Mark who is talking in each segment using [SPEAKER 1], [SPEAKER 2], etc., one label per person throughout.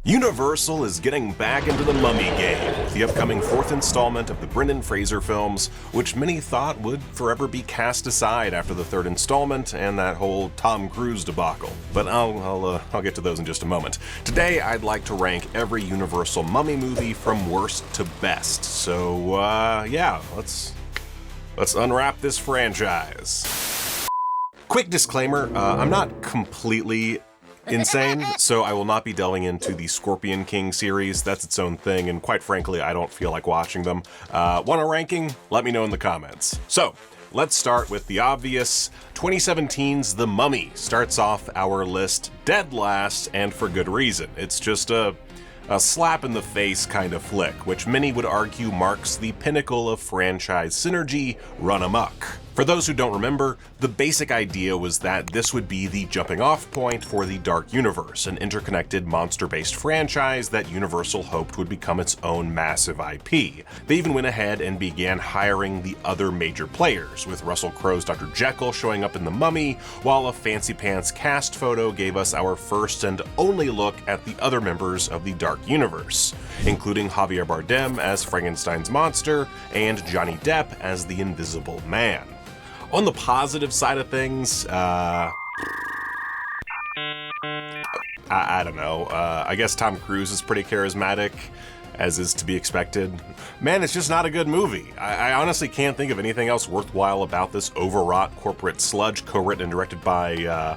[SPEAKER 1] Universal is getting back into the mummy game with the upcoming fourth installment of the Brendan Fraser films, which many thought would forever be cast aside after the third installment and that whole Tom Cruise debacle. But I'll get to those in just a moment. Today, I'd like to rank every Universal mummy movie from worst to best. So, yeah, let's unwrap this franchise. Quick disclaimer, I'm not completely insane, so I will not be delving into the Scorpion King series. That's its own thing, and quite frankly, I don't feel like watching them. Want a ranking? Let me know in the comments. So, let's start with the obvious. 2017's The Mummy starts off our list dead last, and for good reason. It's just a slap in the face kind of flick, which many would argue marks the pinnacle of franchise synergy run amok. For those who don't remember, the basic idea was that this would be the jumping off point for the Dark Universe, an interconnected monster-based franchise that Universal hoped would become its own massive IP. They even went ahead and began hiring the other major players, with Russell Crowe's Dr. Jekyll showing up in The Mummy, while a fancy pants cast photo gave us our first and only look at the other members of the Dark Universe, including Javier Bardem as Frankenstein's monster and Johnny Depp as the Invisible Man. On the positive side of things, I don't know. I guess Tom Cruise is pretty charismatic, as is to be expected. Man, it's just not a good movie. I honestly can't think of anything else worthwhile about this overwrought corporate sludge, co-written and directed by,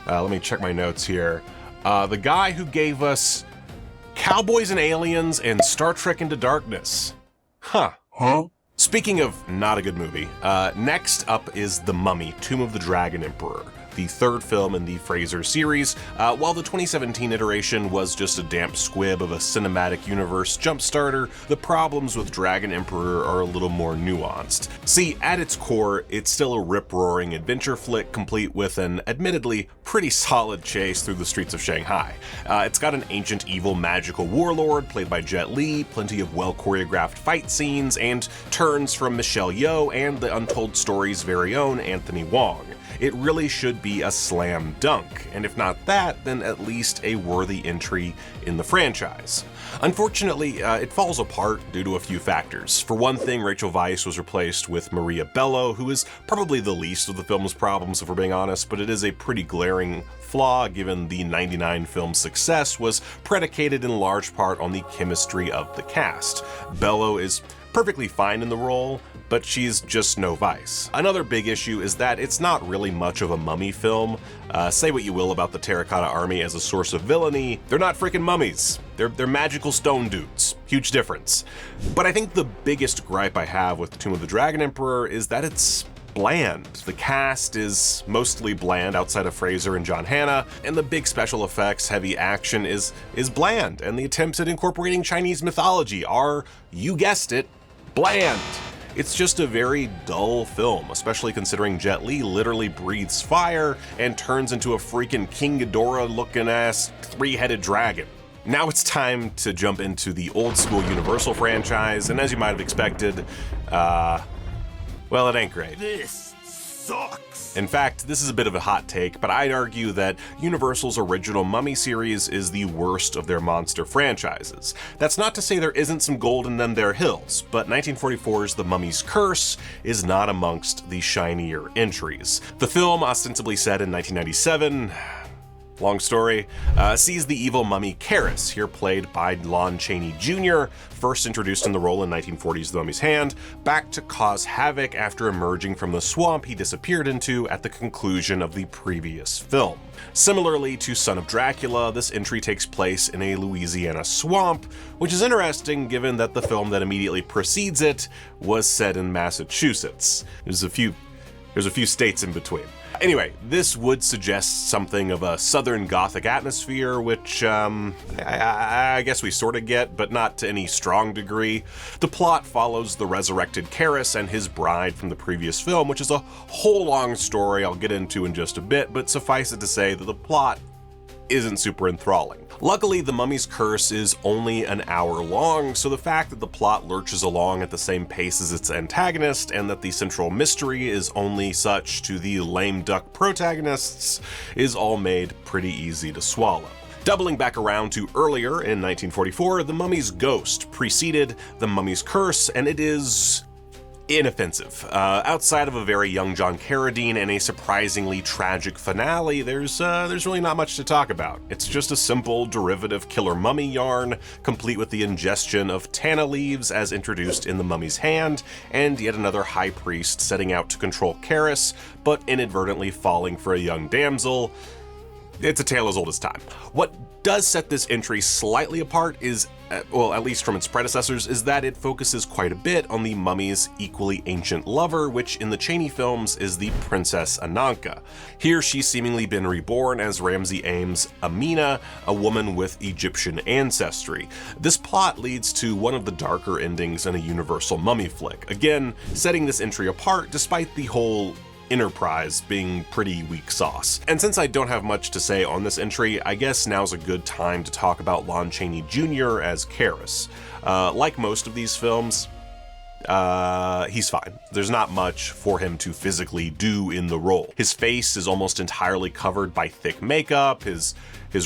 [SPEAKER 1] let me check my notes here. The guy who gave us Cowboys and Aliens and Star Trek Into Darkness. Huh? Speaking of not a good movie, next up is The Mummy, Tomb of the Dragon Emperor, the third film in the Fraser series. While the 2017 iteration was just a damp squib of a cinematic universe jumpstarter, the problems with Dragon Emperor are a little more nuanced. See, at its core, it's still a rip-roaring adventure flick complete with an, admittedly, pretty solid chase through the streets of Shanghai. It's got an ancient evil magical warlord played by Jet Li, plenty of well-choreographed fight scenes, and turns from Michelle Yeoh and the Untold Story's very own Anthony Wong. It really should be a slam dunk, and if not that, then at least a worthy entry in the franchise. Unfortunately, it falls apart due to a few factors. For one thing, Rachel Weisz was replaced with Maria Bello, who is probably the least of the film's problems if we're being honest, but it is a pretty glaring flaw given the 99 film's success was predicated in large part on the chemistry of the cast. Bello is perfectly fine in the role, but she's just no Weisz. Another big issue is that it's not really much of a mummy film. Say what you will about the Terracotta Army as a source of villainy, they're not freaking mummies. They're magical stone dudes. Huge difference. But I think the biggest gripe I have with Tomb of the Dragon Emperor is that it's bland. The cast is mostly bland outside of Fraser and John Hannah, and the big special effects heavy action is bland, and the attempts at incorporating Chinese mythology are, you guessed it, bland. It's just a very dull film, especially considering Jet Li literally breathes fire and turns into a freaking King Ghidorah-looking ass three-headed dragon. Now it's time to jump into the old school Universal franchise, and as you might have expected, well, it ain't great.
[SPEAKER 2] This sucks.
[SPEAKER 1] In fact, this is a bit of a hot take, but I'd argue that Universal's original Mummy series is the worst of their monster franchises. That's not to say there isn't some gold in them there hills, but 1944's The Mummy's Curse is not amongst the shinier entries. The film, ostensibly set in 1997, long story, sees the evil mummy Karras, here played by Lon Chaney Jr., first introduced in the role in 1940's The Mummy's Hand, back to cause havoc after emerging from the swamp he disappeared into at the conclusion of the previous film. Similarly to Son of Dracula, this entry takes place in a Louisiana swamp, which is interesting given that the film that immediately precedes it was set in Massachusetts. There's a few states in between. Anyway, this would suggest something of a Southern Gothic atmosphere, which, I guess we sort of get, but not to any strong degree. The plot follows the resurrected Karras and his bride from the previous film, which is a whole long story I'll get into in just a bit, but suffice it to say that the plot isn't super enthralling. Luckily, The Mummy's Curse is only an hour long, so the fact that the plot lurches along at the same pace as its antagonist, and that the central mystery is only such to the lame duck protagonists, is all made pretty easy to swallow. Doubling back around to earlier in 1944, The Mummy's ghost preceded The Mummy's curse, and it is inoffensive. Outside of a very young John Carradine and a surprisingly tragic finale, there's really not much to talk about. It's just a simple derivative killer mummy yarn, complete with the ingestion of tanna leaves as introduced in The Mummy's Hand, and yet another high priest setting out to control Karis, but inadvertently falling for a young damsel. It's a tale as old as time. What does set this entry slightly apart is, well, at least from its predecessors, is that it focuses quite a bit on the mummy's equally ancient lover, which in the Chaney films is the Princess Ananka. Here she's seemingly been reborn as Ramsey Ames' Amina, a woman with Egyptian ancestry. This plot leads to one of the darker endings in a Universal mummy flick, again setting this entry apart despite the whole Enterprise being pretty weak sauce. And since I don't have much to say on this entry, I guess now's a good time to talk about Lon Chaney Jr. as Karis. Like most of these films, he's fine. There's not much for him to physically do in the role. His face is almost entirely covered by thick makeup, his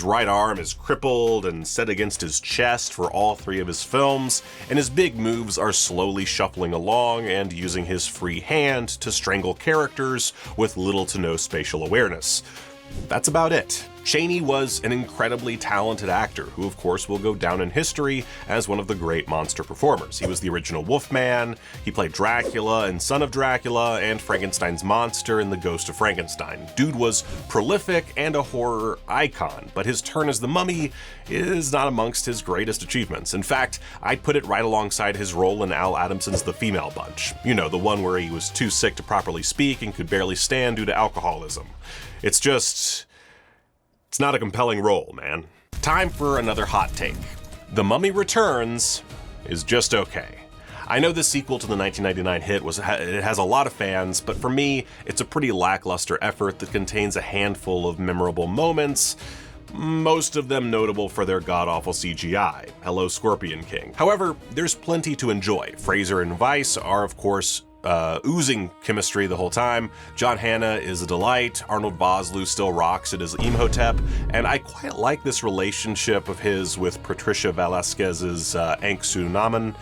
[SPEAKER 1] right arm is crippled and set against his chest for all three of his films, and his big moves are slowly shuffling along and using his free hand to strangle characters with little to no spatial awareness. That's about it. Chaney was an incredibly talented actor who, of course, will go down in history as one of the great monster performers. He was the original Wolfman, he played Dracula in Son of Dracula, and Frankenstein's monster in The Ghost of Frankenstein. Dude was prolific and a horror icon, but his turn as the Mummy is not amongst his greatest achievements. In fact, I'd put it right alongside his role in Al Adamson's The Female Bunch. You know, the one where he was too sick to properly speak and could barely stand due to alcoholism. It's not a compelling role, man. Time for another hot take. The Mummy Returns is just okay. I know the sequel to the 1999 hit it has a lot of fans, but for me, it's a pretty lackluster effort that contains a handful of memorable moments, most of them notable for their god-awful CGI. Hello, Scorpion King. However, there's plenty to enjoy. Fraser and Weisz are, of course, oozing chemistry the whole time. John Hannah is a delight. Arnold Vosloo still rocks it as Imhotep, and I quite like this relationship of his with Patricia Velasquez's Anksu Naman,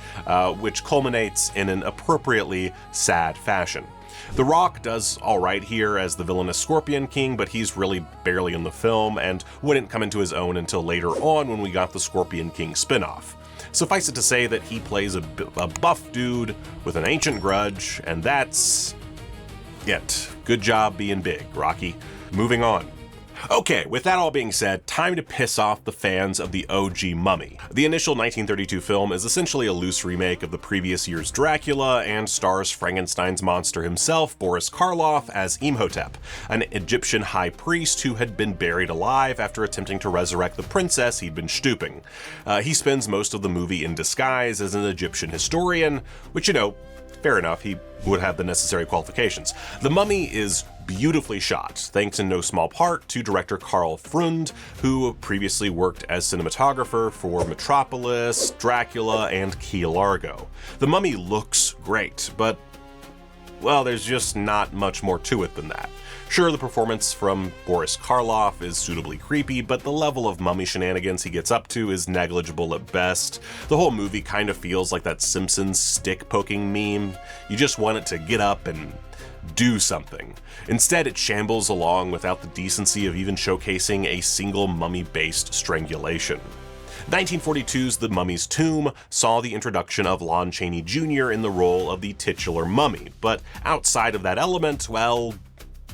[SPEAKER 1] which culminates in an appropriately sad fashion. The Rock does alright here as the villainous Scorpion King, but he's really barely in the film and wouldn't come into his own until later on when we got the Scorpion King spinoff. Suffice it to say that he plays a buff dude with an ancient grudge, and that's it. Good job being big, Rocky. Moving on. Okay, with that all being said, time to piss off the fans of the OG Mummy. The initial 1932 film is essentially a loose remake of the previous year's Dracula and stars Frankenstein's monster himself, Boris Karloff, as Imhotep, an Egyptian high priest who had been buried alive after attempting to resurrect the princess he'd been stooping. He spends most of the movie in disguise as an Egyptian historian, which, fair enough, he would have the necessary qualifications. The Mummy is beautifully shot, thanks in no small part to director Karl Freund, who previously worked as cinematographer for Metropolis, Dracula, and Key Largo. The Mummy looks great, but, well, there's just not much more to it than that. Sure, the performance from Boris Karloff is suitably creepy, but the level of mummy shenanigans he gets up to is negligible at best. The whole movie kind of feels like that Simpsons stick-poking meme. You just want it to get up and do something. Instead, it shambles along without the decency of even showcasing a single mummy-based strangulation. 1942's The Mummy's Tomb saw the introduction of Lon Chaney Jr. in the role of the titular mummy, but outside of that element, well,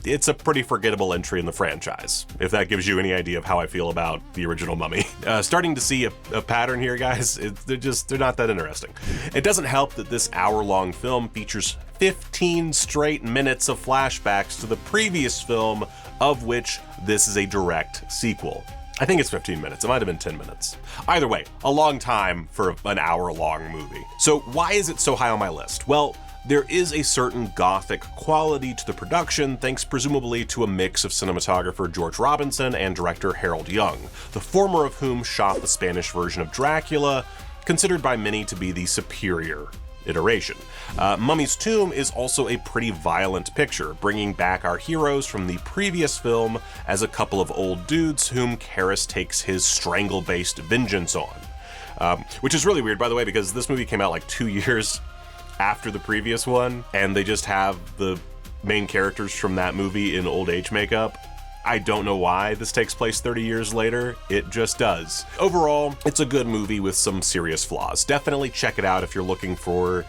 [SPEAKER 1] it's a pretty forgettable entry in the franchise, if that gives you any idea of how I feel about the original Mummy. Starting to see a pattern here, guys. They're not that interesting. It doesn't help that this hour-long film features 15 straight minutes of flashbacks to the previous film, of which this is a direct sequel. I think it's 15 minutes. It might have been 10 minutes. Either way, a long time for an hour-long movie. So why is it so high on my list? Well, there is a certain gothic quality to the production, thanks presumably to a mix of cinematographer George Robinson and director Harold Young, the former of whom shot the Spanish version of Dracula, considered by many to be the superior iteration. Mummy's Tomb is also a pretty violent picture, bringing back our heroes from the previous film as a couple of old dudes whom Karras takes his strangle-based vengeance on. Which is really weird, by the way, because this movie came out like 2 years after the previous one, and they just have the main characters from that movie in old age makeup. I don't know why this takes place 30 years later, it just does. Overall, it's a good movie with some serious flaws. Definitely check it out if you're looking for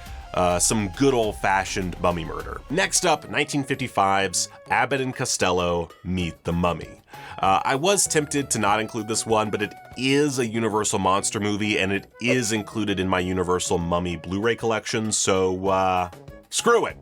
[SPEAKER 1] some good old-fashioned mummy murder. Next up, 1955's Abbott and Costello Meet the Mummy. I was tempted to not include this one, but it is a Universal monster movie, and it is included in my Universal Mummy Blu-ray collection, so screw it.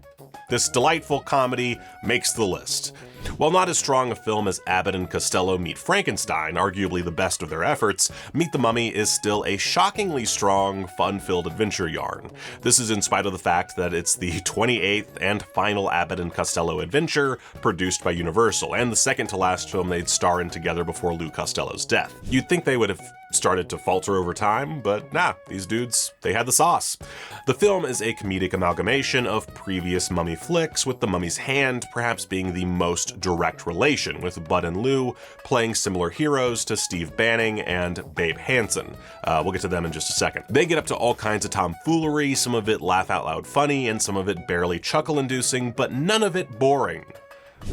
[SPEAKER 1] This delightful comedy makes the list. While not as strong a film as Abbott and Costello Meet Frankenstein, arguably the best of their efforts, Meet the Mummy is still a shockingly strong, fun-filled adventure yarn. This is in spite of the fact that it's the 28th and final Abbott and Costello adventure produced by Universal, and the second to last film they'd star in together before Lou Costello's death. You'd think they would have started to falter over time, but nah, these dudes, they had the sauce. The film is a comedic amalgamation of previous Mummy flicks, with The Mummy's Hand perhaps being the most direct relation, with Bud and Lou playing similar heroes to Steve Banning and Babe Hansen. We'll get to them in just a second. They get up to all kinds of tomfoolery, some of it laugh-out-loud funny, and some of it barely chuckle-inducing, but none of it boring,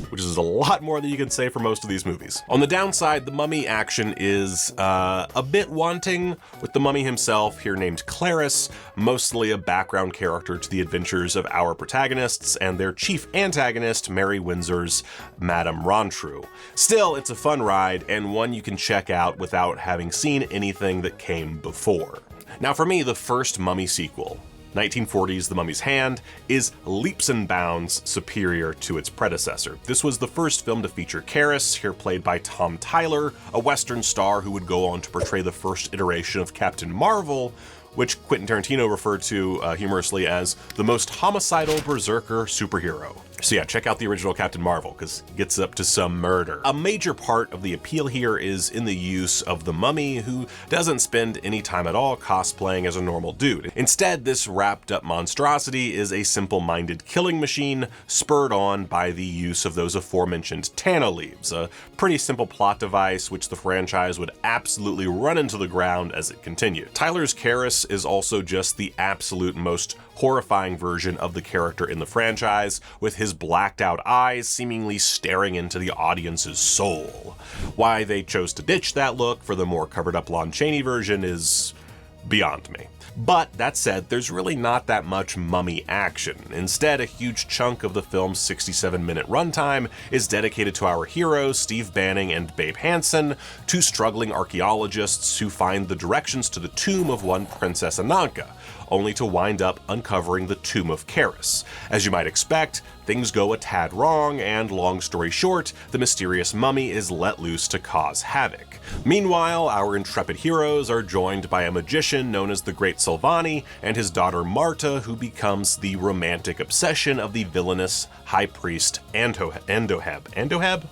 [SPEAKER 1] which is a lot more than you can say for most of these movies. On the downside, the Mummy action is a bit wanting, with the Mummy himself, here named Clarice, mostly a background character to the adventures of our protagonists and their chief antagonist, Mary Windsor's Madame Rontru. Still, it's a fun ride, and one you can check out without having seen anything that came before. Now for me, the first Mummy sequel, 1940's The Mummy's Hand, is leaps and bounds superior to its predecessor. This was the first film to feature Karras, here played by Tom Tyler, a Western star who would go on to portray the first iteration of Captain Marvel, which Quentin Tarantino referred to humorously as the most homicidal berserker superhero. So yeah, check out the original Captain Marvel, because it gets up to some murder. A major part of the appeal here is in the use of the Mummy, who doesn't spend any time at all cosplaying as a normal dude. Instead, this wrapped up monstrosity is a simple-minded killing machine, spurred on by the use of those aforementioned Tano leaves, a pretty simple plot device which the franchise would absolutely run into the ground as it continued. Tyler's Karras is also just the absolute most horrifying version of the character in the franchise, with his blacked out eyes seemingly staring into the audience's soul. Why they chose to ditch that look for the more covered up Lon Chaney version is beyond me. But that said, there's really not that much Mummy action. Instead, a huge chunk of the film's 67-minute runtime is dedicated to our heroes, Steve Banning and Babe Hansen, two struggling archaeologists who find the directions to the tomb of one Princess Ananka, only to wind up uncovering the tomb of Karras. As you might expect, things go a tad wrong, and long story short, the mysterious mummy is let loose to cause havoc. Meanwhile, our intrepid heroes are joined by a magician known as the Great Silvani and his daughter Marta, who becomes the romantic obsession of the villainous high priest Andoheb?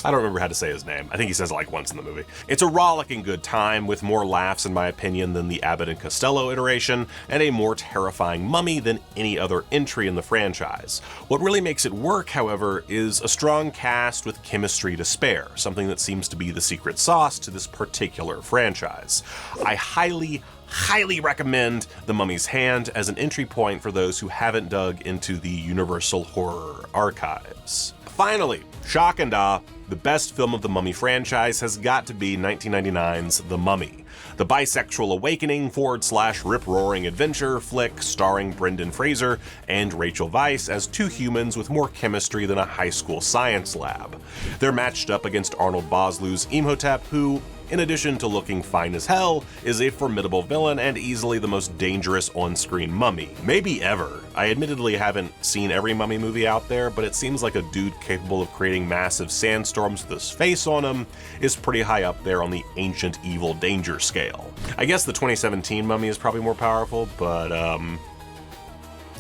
[SPEAKER 1] I don't remember how to say his name. I think he says it like once in the movie. It's a rollicking good time, with more laughs in my opinion than the Abbott and Costello iteration, and a more terrifying mummy than any other entry in the franchise. What really makes it work, however, is a strong cast with chemistry to spare, something that seems to be the secret sauce to this particular franchise. I highly recommend The Mummy's Hand as an entry point for those who haven't dug into the Universal horror archives. Finally, shock and awe, the best film of the Mummy franchise has got to be 1999's The Mummy, the bisexual awakening / rip-roaring adventure flick starring Brendan Fraser and Rachel Weisz as two humans with more chemistry than a high school science lab. They're matched up against Arnold Vosloo's Imhotep, who, in addition to looking fine as hell, is a formidable villain and easily the most dangerous on-screen mummy, maybe ever. I admittedly haven't seen every Mummy movie out there, but it seems like a dude capable of creating massive sandstorms with his face on him is pretty high up there on the ancient evil danger scale. I guess the 2017 Mummy is probably more powerful, but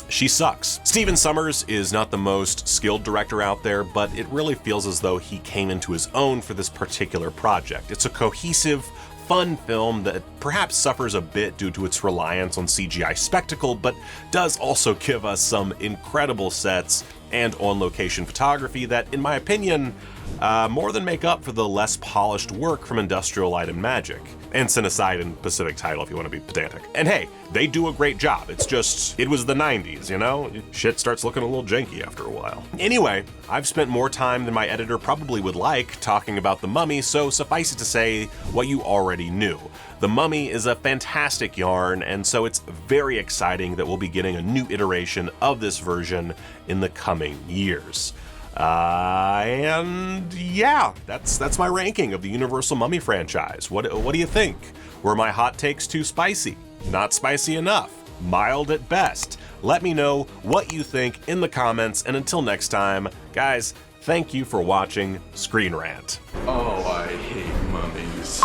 [SPEAKER 1] she sucks. Stephen Sommers is not the most skilled director out there, but it really feels as though he came into his own for this particular project. It's a cohesive, fun film that perhaps suffers a bit due to its reliance on CGI spectacle, but does also give us some incredible sets and on-location photography that, in my opinion, more than make up for the less polished work from Industrial Light and Magic. And Cinecide and Pacific Title if you want to be pedantic. And hey, they do a great job. It's just, it was the 90s, you know? Shit starts looking a little janky after a while. Anyway, I've spent more time than my editor probably would like talking about The Mummy, so suffice it to say what you already knew. The Mummy is a fantastic yarn, and so it's very exciting that we'll be getting a new iteration of this version in the coming years. And yeah, that's my ranking of the Universal Mummy franchise. What do you think? Were my hot takes too spicy? Not spicy enough? Mild at best? Let me know what you think in the comments, and until next time, guys, thank you for watching ScreenRant.
[SPEAKER 2] Oh, I hate mummies.